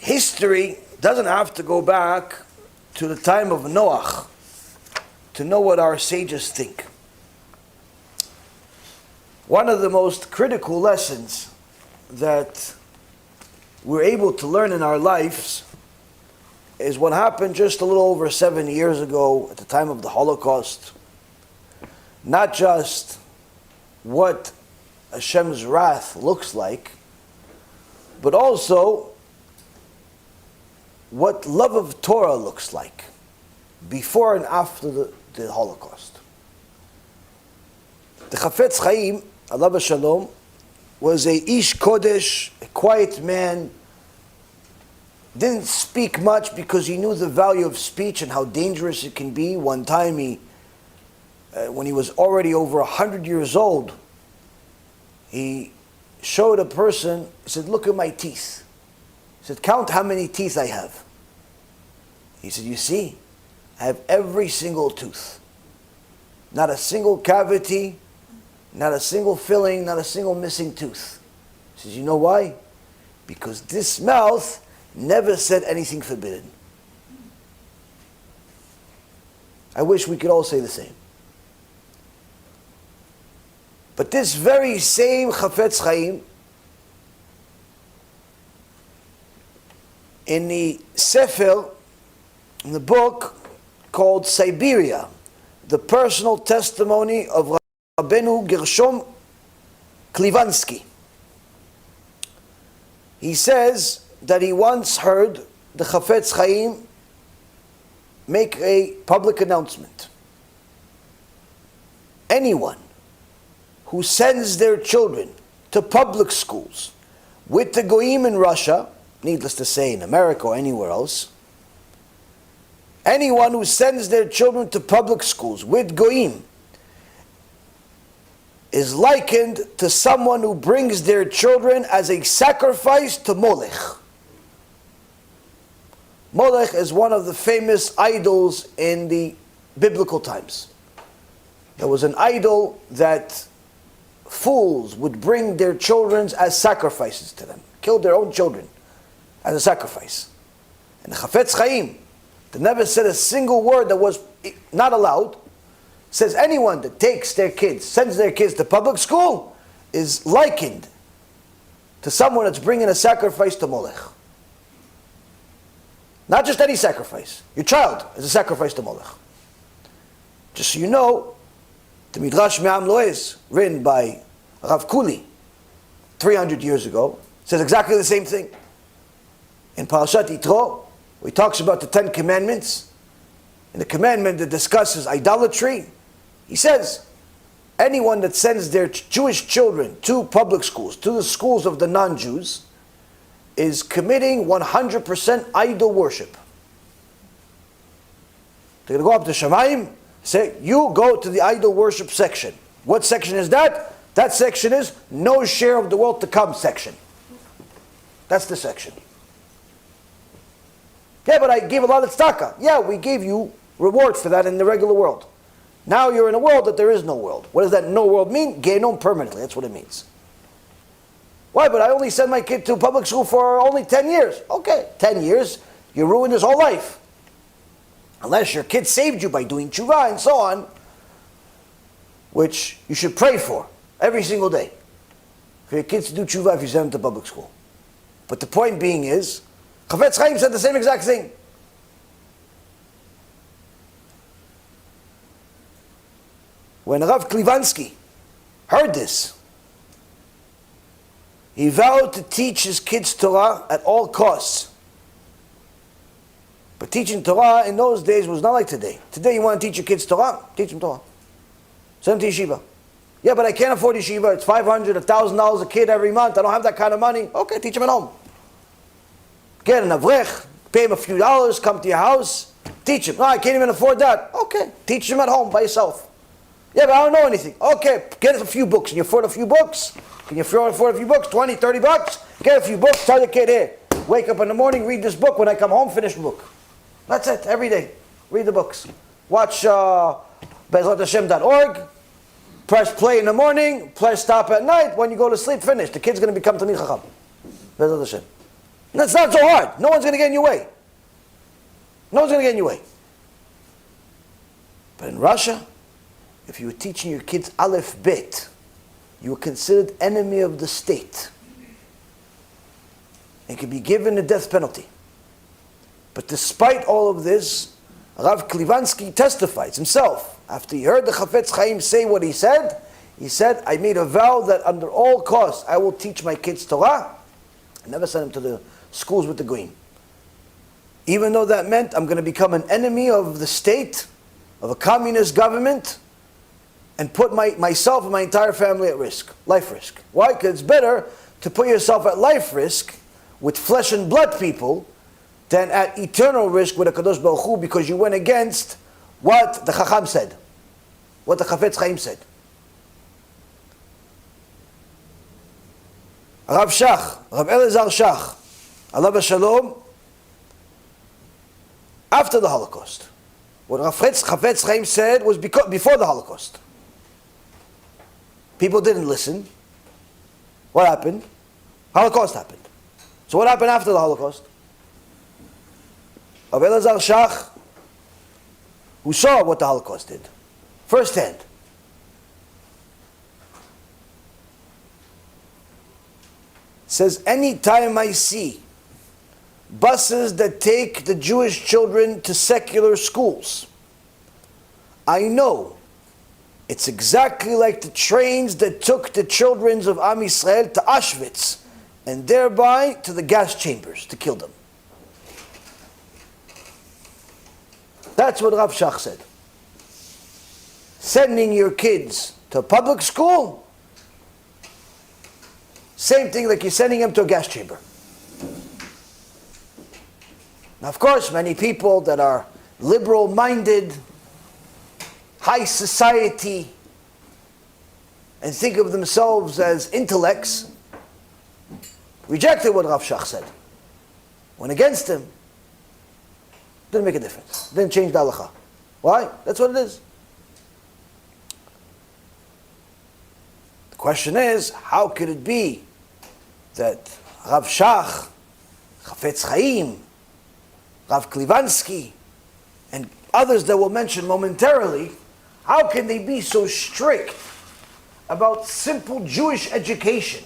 history doesn't have to go back to the time of Noach to know what our sages think. One of the most critical lessons that we're able to learn in our lives is what happened just a little over 7 years ago at the time of the Holocaust. Not just what Hashem's wrath looks like, but also what love of Torah looks like before and after the Holocaust. The Chafetz Chaim, alav shalom, was a ish kodesh, a quiet man. Didn't speak much because he knew the value of speech and how dangerous it can be. One time when he was already over 100 years old, he showed a person, he said, "Look at my teeth." He said, "Count how many teeth I have." He said, "You see, I have every single tooth. Not a single cavity, not a single filling, not a single missing tooth." He says, "You know why? Because this mouth never said anything forbidden." I wish we could all say the same. But this very same Chafetz Chaim, in the Sefer, in the book called Siberia, the personal testimony of Rabbeinu Gershom Klivansky, he says that he once heard the Chafetz Chaim make a public announcement. Anyone who sends their children to public schools with the Goyim in Russia, needless to say in America or anywhere else, anyone who sends their children to public schools with Goyim is likened to someone who brings their children as a sacrifice to Molech. Molech is one of the famous idols in the biblical times. There was an idol that fools would bring their children as sacrifices to them, killed their own children as a sacrifice. And the Chafetz Chaim, that never said a single word that was not allowed, says anyone that takes their kids, sends their kids to public school, is likened to someone that's bringing a sacrifice to Molech. Not just any sacrifice. Your child is a sacrifice to Molech. Just so you know, the Midrash Me'am Loez, written by Rav Kuli 300 years ago, says exactly the same thing. In Parashat Yitro, where he talks about the 10 Commandments, in the commandment that discusses idolatry, he says, anyone that sends their Jewish children to public schools, to the schools of the non-Jews, is committing 100% idol worship. They're going to go up to Shamayim, say, you go to the idol worship section. What section is that? That section is no share of the world to come section. That's the section. Yeah, but I gave a lot of tzedakah. Yeah, we gave you rewards for that in the regular world. Now you're in a world that there is no world. What does that no world mean? Genom permanently. That's what it means. Why? But I only send my kid to public school for only 10 years. Okay, 10 years. You ruined his whole life. Unless your kid saved you by doing TeShuva and so on, which you should pray for every single day. For your kids to do TeShuva if you send them to public school. But the point being is, Chafetz Chaim said the same exact thing. When Rav Klivansky heard this, he vowed to teach his kids Torah at all costs. But teaching Torah in those days was not like today. Today you want to teach your kids Torah? Teach them Torah. Send them to yeshiva. Yeah, but I can't afford yeshiva. It's $500, $1,000 a kid every month. I don't have that kind of money. Okay, teach them at home. Get an avrech, pay him a few dollars, come to your house, teach him. No, I can't even afford that. Okay, teach him at home by yourself. Yeah, but I don't know anything. Okay, get a few books. Can you afford a few books? Can you afford a few books? 20, 30 bucks? Get a few books. Tell your kid, here, wake up in the morning, read this book. When I come home, finish the book. That's it, every day. Read the books. Watch BezratHashem.org. Press play in the morning, press stop at night. When you go to sleep, finish. The kid's going to become Talmid Chacham. Bezrat Hashem. And that's not so hard. No one's going to get in your way. No one's going to get in your way. But in Russia, if you were teaching your kids Aleph Bet, you were considered enemy of the state. And could be given a death penalty. But despite all of this, Rav Klivansky testifies himself. After he heard the Chafetz Chaim say what he said, I made a vow that under all costs I will teach my kids Torah. I never sent them to the schools with the green. Even though that meant I'm going to become an enemy of the state, of a communist government, and put myself and my entire family at risk, life risk. Why? Because it's better to put yourself at life risk with flesh and blood people than at eternal risk with a Kadosh Baruch Hu, because you went against what the Chacham said, what the Chafetz Chaim said. Rav Elazar Shach, Alav Shalom, after the Holocaust. What Chafetz Chaim said was before the Holocaust. People didn't listen. What happened? Holocaust happened. So what happened after the Holocaust? Rav Elazar Shach, who saw what the Holocaust did, firsthand, says, any time I see buses that take the Jewish children to secular schools, I know it's exactly like the trains that took the children of Am Yisrael to Auschwitz and thereby to the gas chambers to kill them. That's what Rav Shach said. Sending your kids to public school, same thing like you're sending them to a gas chamber. Now, of course, many people that are liberal-minded, high society, and think of themselves as intellects, rejected what Rav Shach said. Went against him. Didn't make a difference. Didn't change the halacha. Why? That's what it is. The question is, how could it be that Rav Shach, Chafetz Chaim, Rav Klivansky, and others that we'll mention momentarily, how can they be so strict about simple Jewish education?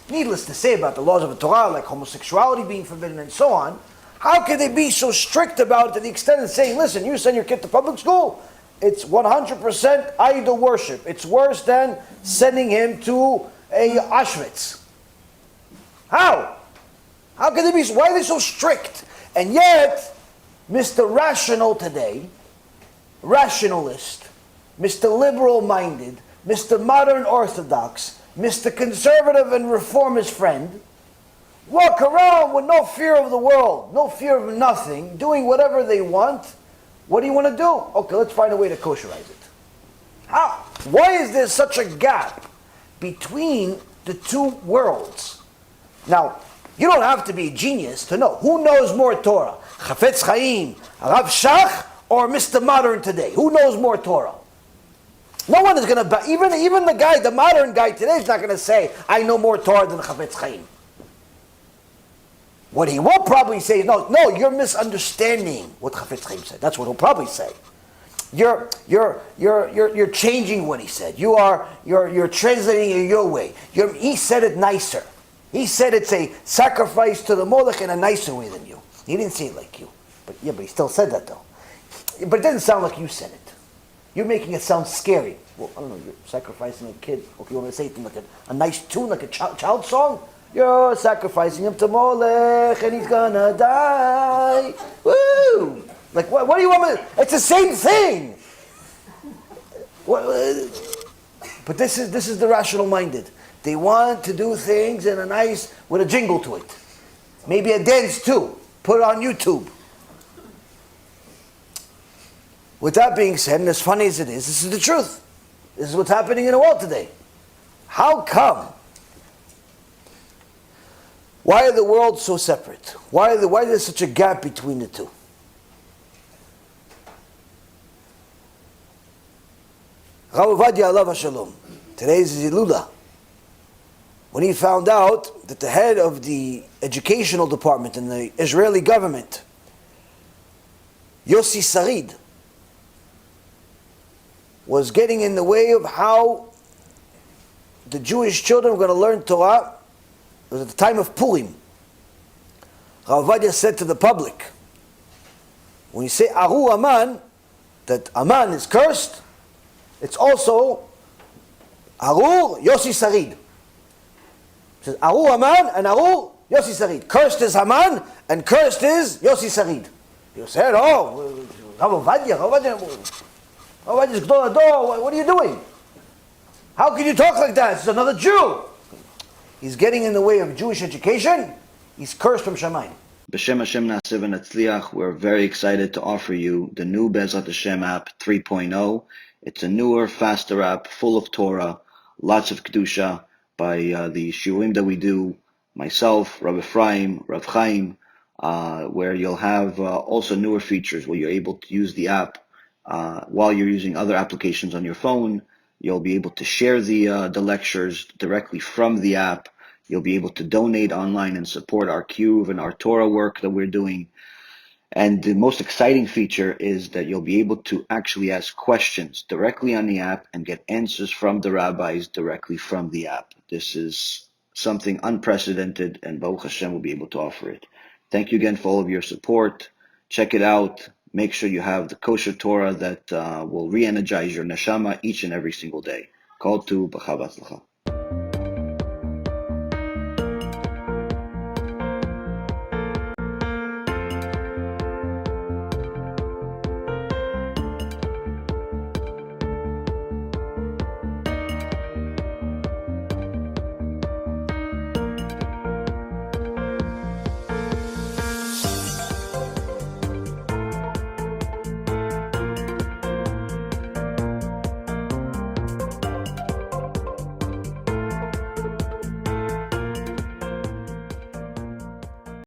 Needless to say about the laws of the Torah, like homosexuality being forbidden and so on, how can they be so strict about it to the extent of saying, listen, you send your kid to public school, it's 100% idol worship. It's worse than sending him to a Auschwitz. How? How can they be, why are they so strict? And yet, Mr. Rational today, rationalist, Mr. Liberal-minded, Mr. Modern Orthodox, Mr. Conservative and Reformist friend, walk around with no fear of the world, no fear of nothing, doing whatever they want. What do you want to do? Okay, let's find a way to kosherize it. How? Why is there such a gap between the two worlds? Now, you don't have to be a genius to know. Who knows more Torah? Chafetz Chaim, Rav Shach, or Mr. Modern today? Who knows more Torah? No one is going to, even the guy, the modern guy today is not going to say, I know more Torah than Chafetz Chaim. What he will probably say is, no, you're misunderstanding what Chafetz Chaim said. That's what he'll probably say. You're changing what he said. You're translating it your way. He said it nicer. He said it's a sacrifice to the Molech in a nicer way than you. He didn't say it like you. But he still said that though. But it didn't sound like you said it. You're making it sound scary. Well, I don't know, you're sacrificing a kid. Okay, you want me to say it like a nice tune, like a child song? You're sacrificing him to Molech and he's gonna die. Woo! Like, what do you want me to... It's the same thing! But this is the rational-minded. They want to do things in a nice, with a jingle to it. Maybe a dance too. Put it on YouTube. With that being said, and as funny as it is, this is the truth. This is what's happening in the world today. How come? Why are the worlds so separate? Why is there such a gap between the two? Rav Ovadia Alav Shalom. Today is Zilula. when he found out that the head of the educational department in the Israeli government, Yossi Sarid, was getting in the way of how the Jewish children were going to learn Torah. It was at the time of Purim. Rav Ovadia said to the public, when you say Aru Aman, that Aman is cursed, it's also Arur Yossi Sarid. It says Aru Aman and Arur Yossi Sarid. Cursed is Haman and cursed is Yossi Sarid. You said, oh, Rav Ovadia is Gdol Hador, what are you doing? How can you talk like that? It's another Jew. He's getting in the way of Jewish education. He's cursed from Shamayim. B'Shem Hashem Na'aseh V'Natzliach, we're very excited to offer you the new Be'ezrat Hashem app 3.0. It's a newer, faster app full of Torah, lots of Kedusha by the Shiurim that we do, myself, Rav Ephraim, Rav Chaim, where you'll have also newer features where you're able to use the app while you're using other applications on your phone. You'll be able to share the lectures directly from the app. You'll be able to donate online and support our Kiruv and our Torah work that we're doing. And the most exciting feature is that you'll be able to actually ask questions directly on the app and get answers from the rabbis directly from the app. This is something unprecedented, and Baruch Hashem will be able to offer it. Thank you again for all of your support. Check it out. Make sure you have the kosher Torah that will re-energize your neshama each and every single day. Call to B'chava Tzlacha.